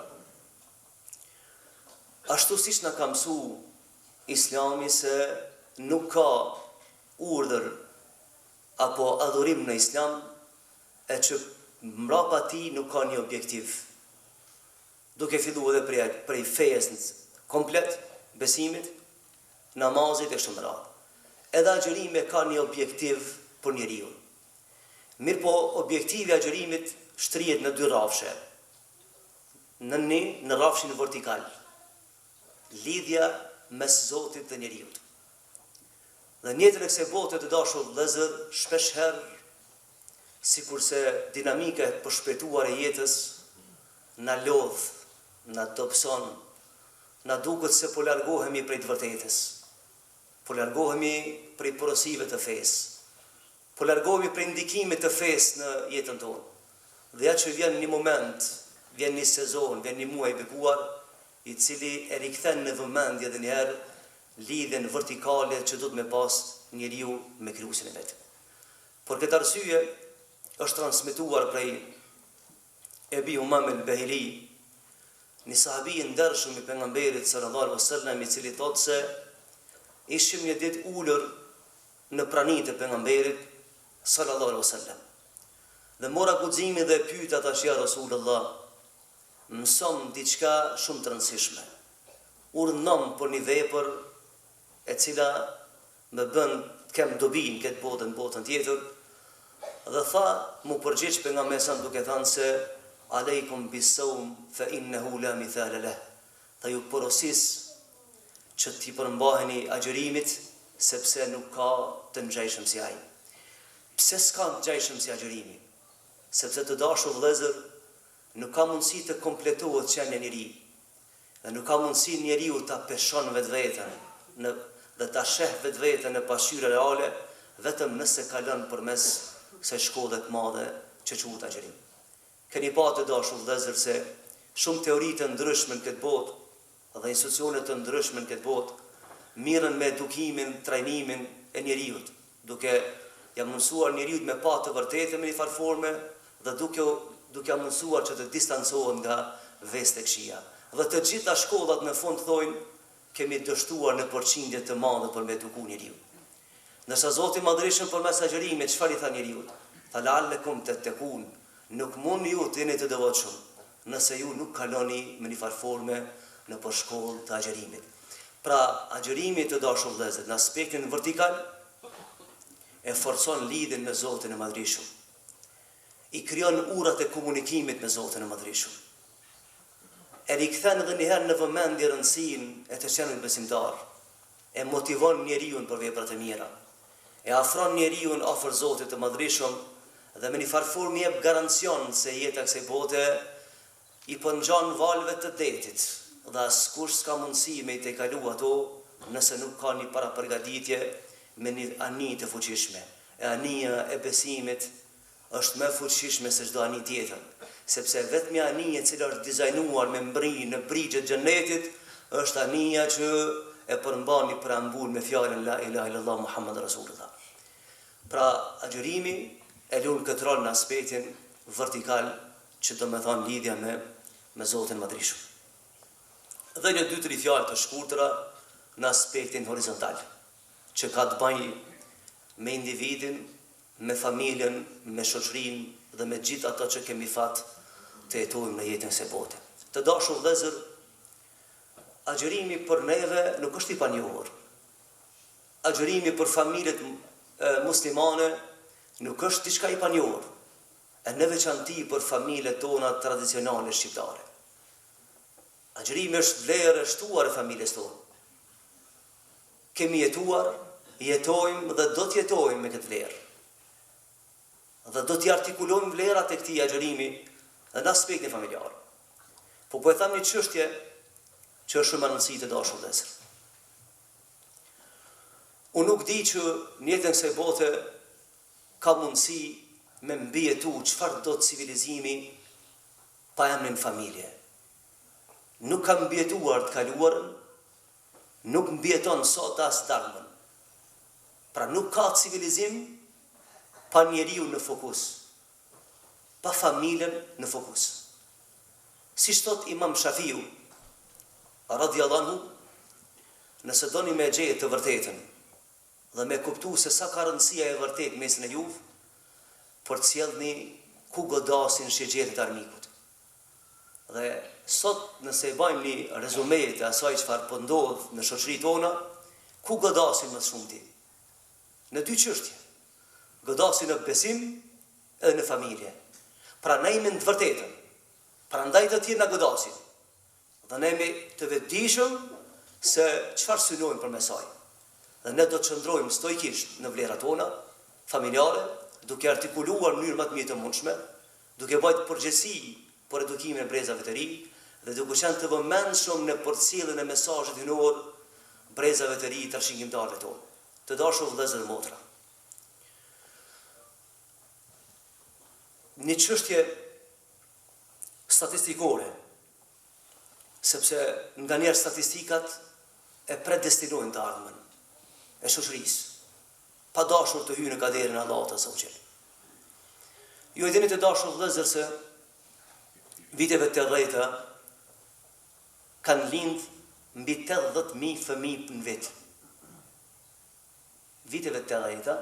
ashtu siç na ka mësuar Islami se nuk ka urdhër apo adhurim në Islam e që mbrapa tij nuk ka një objektiv. Duke filluar edhe prej fejes komplet, besimit, namazit e kështu me radhë. Edhe agjerimi ka një objektiv për njeriu. Mirë po, objektivi i agjerimit shtrihet në 2 rrafshe. Në rrafshin vertikal, lidhja mes Zotit dhe njeriu. Dhe në jetën e kësaj bote të dashur vëllezër, shpesh herë, sikurse dinamika e përshpejtuar e jetës na lodh, na dobëson, na duket se po largohemi prej të vërtetës, po largohemi prej porosive të fesë, po largohemi prej ndikimit të fesë në jetën tonë. Dhe ja që vjen një moment, vjen një sezon, vjen një muaj bekuar, i cili e rikthen në vëmendje dhe njëherë lidhjen vertikale që do të me pas njeriu me krijuesin e vet. Por këtë arsye është transmetuar prej Ebi Umam el-Bahili, një sahabi i ndershëm i pejgamberit sallallahu alaihi wasallam, i cili thotë se ishim një ditë ulur në praninë e pejgamberit sallallahu alaihi wasallam. Dhe mora guximin dhe pyeta tash ja Rasulullah, mëson diçka shumë të rëndësishme. Urdhnom për një vepër e cila më bën të kem dobi në këtë botë, në botën tjetër, dhe tha, mu përgjigj pejgamberi sa duke thënë se aleikum bisawm fa innahu la mithala lah. Tha ju porosis që t'i përmbaheni agjërimit, sepse nuk ka të ngjajshëm si ai. Pse s'ka të ngjajshëm si agjërimi? Sepse të dashur vëllezër, nuk ka mundësi të kompletohet qenia e njeriu. Dhe nuk ka mundësi njeriu ta peshon vetveten dhe ta sheh vetveten në pasqyrë reale vetëm nëse kalon përmes kësaj shkolle të madhe që quhet agjërim. Keni pa të dashur vëllezër se shumë teori të ndryshme në këtë botë dhe institucione të ndryshme në këtë botë mirën me edukimin, trajnimin e njeriu, duke ja mësuar njeriu me pa të vërtetën në një farë forme dhe duke mësuar që të distancohen nga vestë e këqija. Dhe të gjitha shkollat në fund thojnë kemi dështuar në përqindje të madhe për me eduku njeriu. Nësa Zoti Madhërisht përmes agjërimit çfarë i tha njeriu? Tha la'allakum tattaqun, nuk mund ju të jeni të devotshëm nëse ju nuk kaloni me një farë forme në shkollë të agjërimit. Pra, agjërimi të dashur vëllezër në aspektin vertikal e forcon lidhjen me Zotin e Madhërisht. I krijon urat e komunikimit me Zotin e Madhërisht. E rikthen edhe njëherë në vëmendje rëndësinë e të qenit besimtar, e motivon njeriu për veprat e mira, e afron njeriu afër Zotit të Madhërisht dhe me një farë formë jep garancion se jeta kësaj bote i përngjan valve të detit dhe askush s'ka mundësi me i tejkalu ato nëse nuk ka një parapërgatitje me një anije të fuqishme. E anija e besimit është më fuqishme se çdo anije tjetër, sepse vetëm anija e cila është dizajnuar me mbri në brigjet e xhenetit është anija që e përmban një preambull me fjalën la ilaha illallah Muhammadur Rasulullah. Pra, agjërimi e lën këtë rol në aspektin vertikal që do të thonë lidhja me Zotin Madhërisht. Dhe një 2-3 fjalë të shkurtra në aspektin horizontal, që ka të bëjë me individin, me familjen, me shoqërinë dhe me gjithë ato që kemi fat të jetojmë në jetën e bote. Të dashur vëllezër, agjërimi për neve nuk është i panjohur. Agjërimi për familjet muslimane nuk është diçka i panjohur, e në veçanti për familjet tona tradicionale shqiptare. Agjërimi është vlerë e shtuar e familjes tonë. Kemi jetuar, jetojmë dhe do të jetojmë me këtë vlerë. Dhe do t'i artikulojmë vlerat e këtij agjërimi në aspektin familjar. Po e tham një çështje që është shumë e rëndësishme të dashur vëllezër. Unë nuk di që në jetën kësaj bote ka mundësi me mbijetu çfarë do të civilizimi pa emrin familje. Nuk ka mbijetuar të kaluarën, nuk mbijeton sot as dardhën. Pra nuk ka civilizim pa njeriu në fokus, pa familjen në fokus. Si thot Imam Shafiu, radhiyallahu anhu, nëse doni me gjetë të vërtetën dhe me kuptu se sa ka rëndësia e vërtet mesin e juve, për të sjellni ku godasin shigjetit armikut. Dhe sot nëse bëjmë një rezume të asaj çfarë po ndodh në shoqëritë tona, ku godasin më shumë ti? Në dy çështje. Godasin në besim edhe në familje. Pra ne jemi në të vërtetën. Prandaj të tjerë na godasin. Dhe ne jemi të vetëdijshëm se çfarë synojmë përmes saj. Dhe ne do të qëndrojmë stoikisht në vlerat tona familjare, duke artikuluar në mënyrë më të mirë të mundshme, duke bërë përgjegjësi për edukimin e brezave të ri dhe duke qenë të vëmendshëm në përcjelljen e mesazhit hynor brezave të ri të shqiptarëve tonë. Të dashur vëllezër dhe motra. Një çështje statistikore, sepse nganjëherë statistikat e predestinojnë të ardhmen e shoqërisë, pa dashur të hyjë në kaderin e Allahut azza wa jall. Ju e dini të dashur vëllezër se viteve të 80-ta kanë lind mbi 80.000 fëmijë në vit. viteve të 80-ta,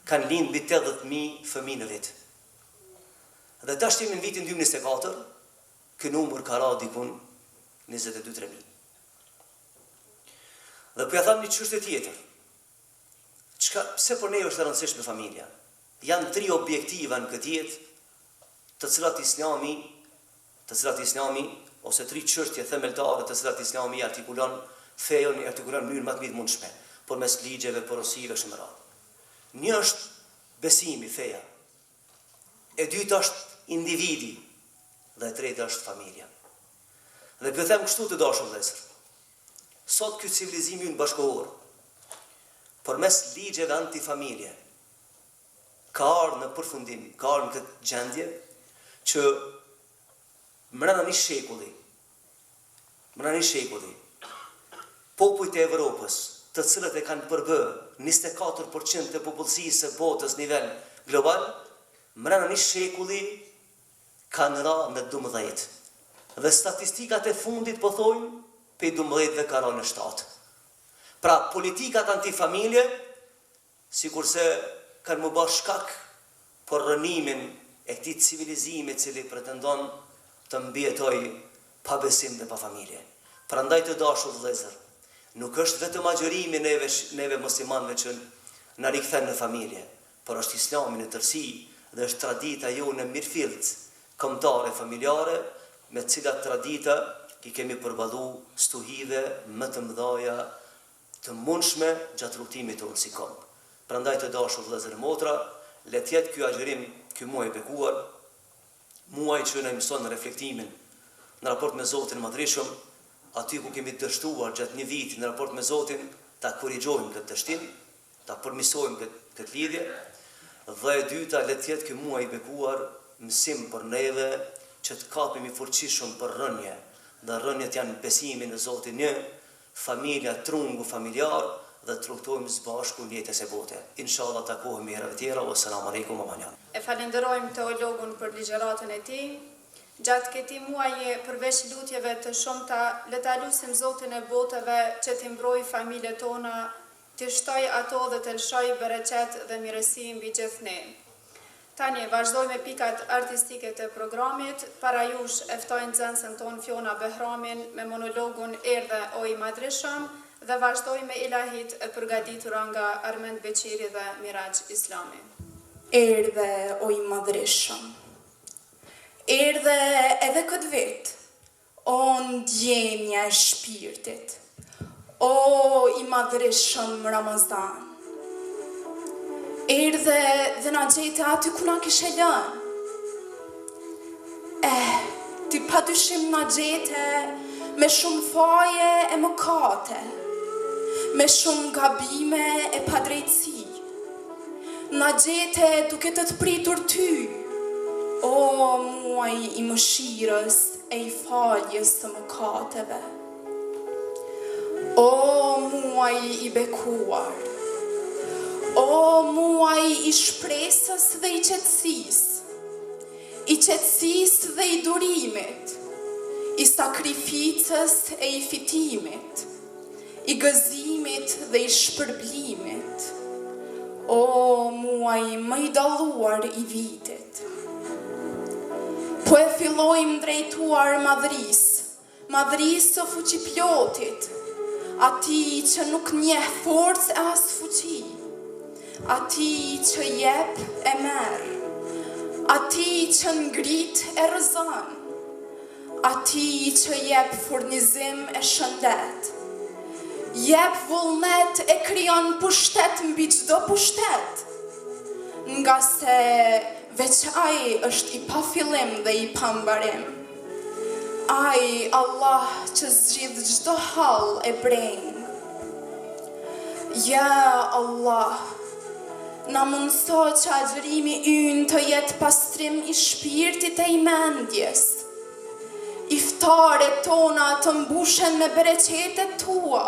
kanë lind mbi 80.000 fëmijë në vit. Dhe tash jemi në vitin 2024, ky numër ka ra dikun 22-3.000. Dhe po ja tham një çështje tjetër. Pse për ne është e rëndësishme familja? Janë 3 objektiva në këtë jetë, të cilat Islami ose 3 çështje themeltare të cilat Islami i artikulon fejon, i artikulon në mënyrë më të mirë mundshme, përmes ligjeve, porosive kështu me radhë. Një është besimi, feja. E dyta është individi dhe e treta është familja. Dhe po them kështu të dashur vëllezër. Sot ky civilizim ynë bashkëkohor, përmes ligjeve antifamilje, ka ardhur në përfundim, ka ardhur në këtë gjendje që mbrana një shekulli, popujt e Evropës, të cilët e kanë përbë 24% të popullsisë së botës nivel global, mbrana një shekulli kanë ra në 12. Dhe statistikat e fundit po thojnë pe 12 ka ra në 7. Pra politikat antifamilje, sikurse kanë më bërë shkak për rënimin e këtij civilizimi cili pretendon të mbijetoj pa besim dhe pa familje. Prandaj të dashur vëllezër, nuk është vetëm agjërimi neve muslimanëve që na rikthen në familje, por është Islami në tërësi dhe është tradita jonë mirëfillt, kombëtare familjare, me cilat tradita i kemi përballu stuhive më të mëdha të mundshme gjatë rrugtimit tonë si kom. Prandaj të dashur vëllezër e motra, le të jetë ky agjërim, ky muaj i bekuar, muaj që na mëson reflektimin në raport me Zotin Madhreshëm, aty ku kemi dështuar gjatë një viti në raport me Zotin, ta korrigjojmë këtë dështim, ta përmirësojmë këtë lidhje, dhe e dyta le të jetë ky muaj i bekuar mësim për neve që të kapemi fuqishëm për rënje, dhe rënjet janë besimi në Zotin një, familja, trungu familjar, dhe të rrugtojmë së bashku në jetës e bote. Inshallah takohemi herëve tjera, wassalamu alaikum wa manjan. E falenderojmë teologun për ligjëratën e tij. Gjatë këtij muaji, përveç lutjeve të shumta, le ta lutim Zotin e botëve që të mbrojë familjet tona, të shtoj ato dhe të lëshoj bereqet dhe mirësi mbi gjithë ne. Tani vazhdoj me pikat artistike të programit. Para jush e ftoj nxënësen ton Fiona Behramin me monologun Erdhe o i Madhreshëm dhe vazhdoj me ilahit e përgatitura nga Armend Beqiri dhe Mirax Islami. Erdhe o i Madhreshëm, erdhe edhe këtë vit, o ndjenja e shpirtit, o i Madhreshëm Ramazan. Erdhe dhe na gjete aty ku na kishe lënë. Ti padyshim na gjete me shumë faje e mëkate, me shumë gabime e padrejtësi. Na gjete duke të pritur ty, o muaj i mëshirës e i faljes të mëkateve. O muaj i bekuar, o muaj i shpresës dhe i qetësisë dhe i durimit, i sakrificës e i fitimit, i gëzimit dhe i shpërblimit, o muaj më i dalluar i vitit. Po e fillojmë drejtuar madhrisë së fuqiplotit, ati që nuk njeh forcë e as fuqi, ati që jep e merr, ati që ngrit e rëzon, ati që jep furnizim e shëndet, jep vullnet e krijon pushtet mbi çdo pushtet, nga se veç ai është i pa fillim dhe i pa mbarim. Ai Allah që zgjidh çdo hall e breng. Ja Allah, na mundëso që agjërimi ynë të jetë pastrim i shpirtit e i mendjes. Iftaret tona të mbushen me bereqetet tua,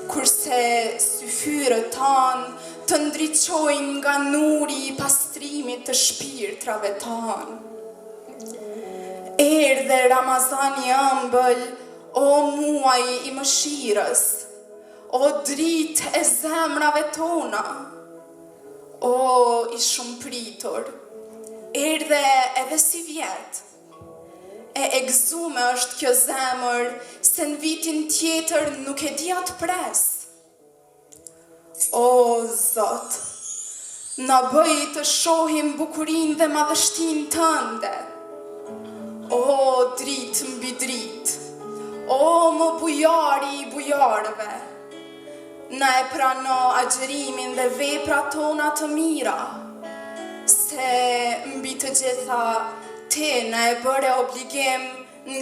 kurse syfyrët tanë të ndriçojnë nga nuri i pastrimit të shpirtrave tanë. Erdhe Ramazani ëmbël, o muaj i mëshirës, o dritë e zemrave tona, o i shumë pritur, erdhe edhe si vjetë, e egzume është kjo zemër, se në vitin tjetër nuk e dia të pres. O Zot, na bëj të shohim bukurinë dhe madhështinë tënde. O dritë mbi dritë, o më bujari i bujarëve, na e prano agjërimin dhe veprat tona të mira, se mbi të gjitha te na e bëre obligim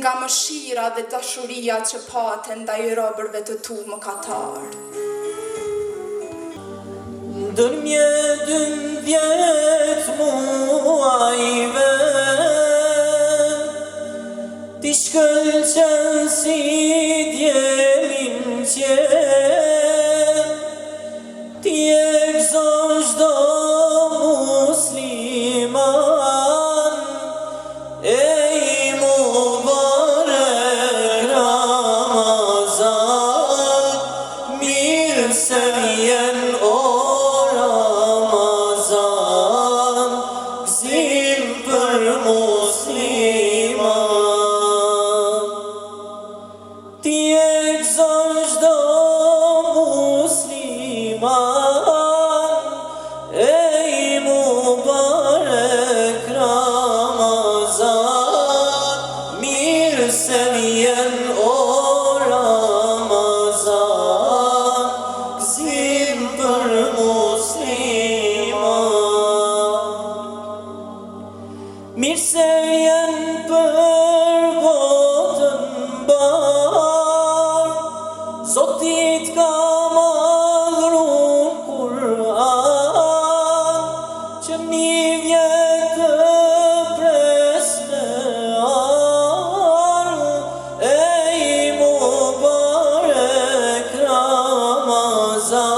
nga mëshira dhe dashuria që paten ndaj robërve të tu mëkatar. Dërmje 12 muajve ti shkëlqen si djelin qen, ti egzon çdo musliman, ej mubarek Ramazan, mirë se vjen o Ramazan, gëzim për musliman. Ti egzon çdo musliman, ej mubarek Ramazan, mirë se vjen o Ramazan, gëzim për musliman. Mirë se vjen për botën mbar, Zotit ka madhrun Kur'an, që një vjet të presme ardh, ej mubarek Ramazan,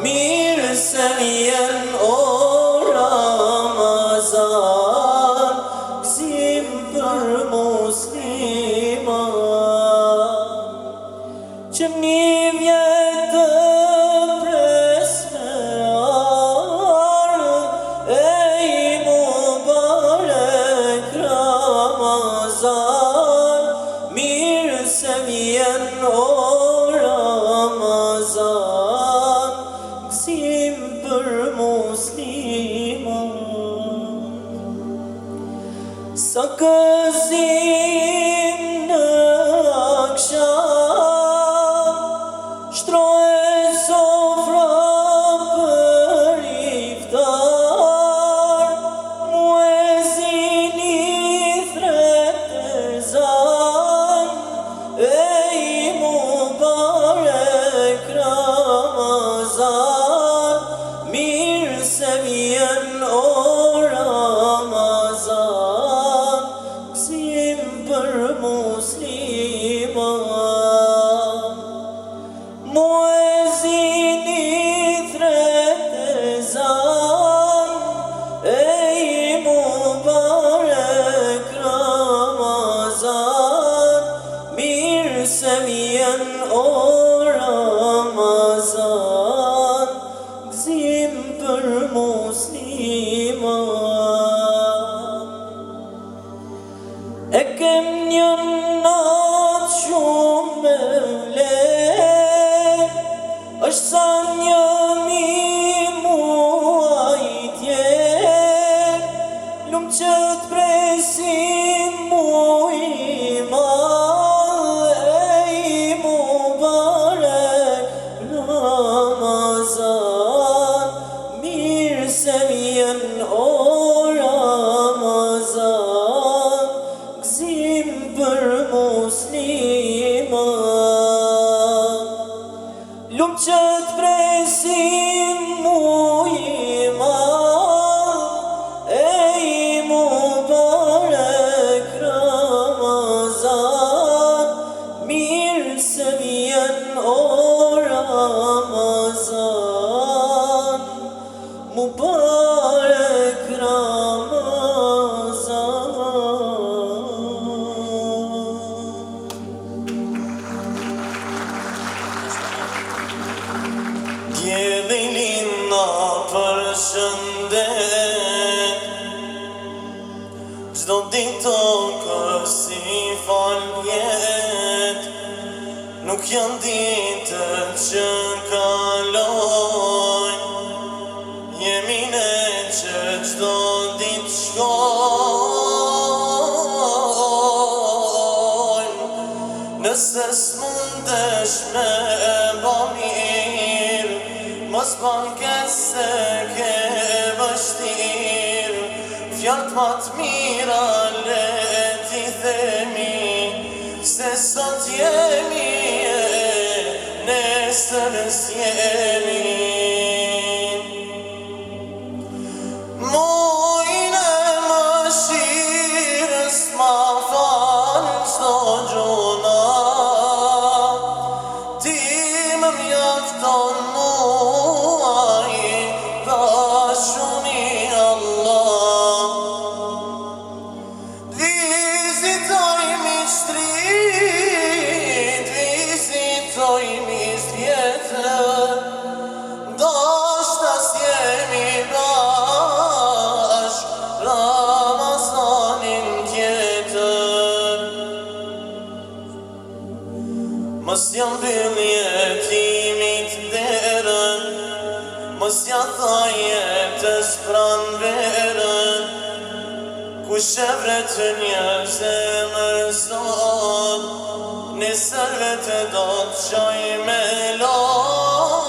mirë se vjen o Ramazan, gëzim për musliman. Që një vjet të presme ardh, ej mubarek Ramazan, mirë se vjen o Ramazan, gëzim për musliman. Sa gëzim në akşam, shtrohet sofra për iftar, muezini thret ezan, ej mubarek Ramazan, mirë se vjen o Ramazan, gëzim për musliman. Muezini thret ezan, ej mubarek Ramazan, mirë se vjen o Ramazan, gëzim për musliman. E kem një natë shumë me vlerë, është sa një muaj tjerë, lumë që të presim muj madh, ej mubarek Ramazan, mirë se vjen o Ramazan, gëzim për musliman. Lumë që të presim muj madh, ej mubarek Ramazan, mirë se vjen o Ramazan, mubarek Ramazan. Lejlin na përshëndet, çdo ditë kësi faljet, nuk janë ditët që kalojnë, jemi ne që çdo ditë shkojnë. Nëse s'mundesh me ba mirë, mos banket se ke vështirë, fjallët ma të mira le t'i themi, se sot jemi e nesër s'jemi. Mujnë e mëshirës ma falë çdo gjuna, ti më mjafton muaj, dashuni Allah. Vizitoj mishtrit, vizitoj mishtjetër, ndoshta s'jemi bashk Ramazanin tjetër. Mos jam byll jetimit derën, mos ja thaj jetës pranverën, kush e vret një zemër sot, nesër vete do t'qaj me lot.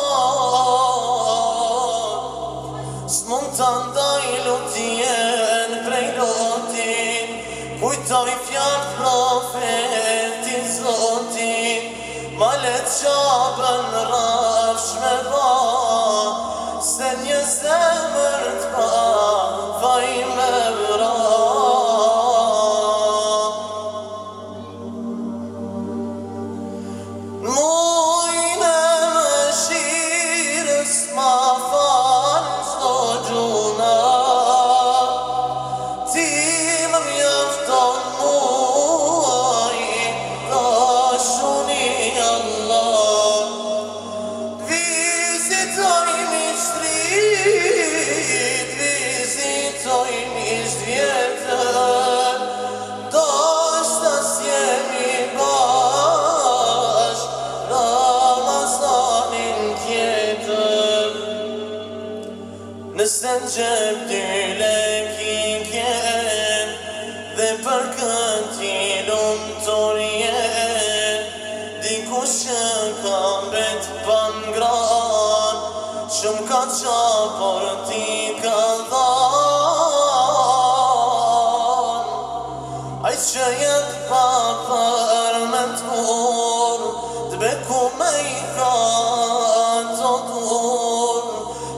S'mund t'a ndaj lutjen prej lotin, kujtoj fjallë profetit zotin, ma let qabën rafsh me ba, se një zemër t'pa vaj me vra. Mujnë e mëshirës ma falë çdo gjuna, ti më mjafton muaj, dashuni Allah. Vizitoj mishtrit, vizitoj misht vjetër, ndoshta s'jemi bashk Ramazanin tjetër. Nëse n'gjep dy lek i ken, dhe për këti lumtur jen, dikush që ka mbet pa ngran, shumë ka qa por ti ka dhan. Aj që jetë pa përmendur, t'beku me i ka të dur,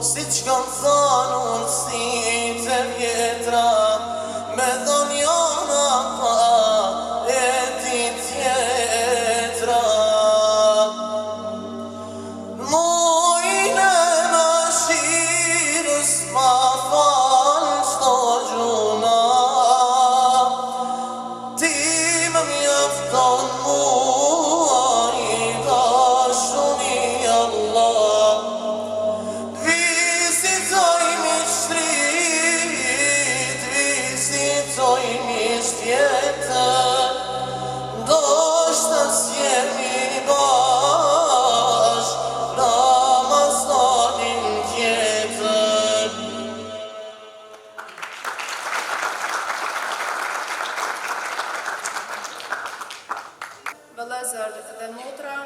si që kam thanur si të vjetra, me dhonjona pa e ti tjetra. Mujnë e mëshirës ma falë çdo gjuna, ti më mjafton muaj, dashuni Allah. Vizitoj mishtrit, vizitoj misht vjetër, ndoshta s'jemi bashk Ramazanin tjetër. Vëllezër dhe motra,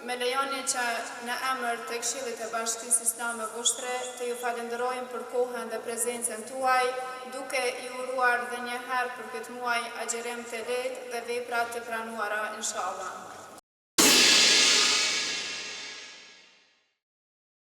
me lejoni që në emër të Këshillit të Bashkisë Islame Vushtre të ju falenderojmë për kohën dhe prezencën tuaj, duke ju uruar dhe një herë për këtë muaj agjerem të lehtë dhe vepra të pranuara inshallah.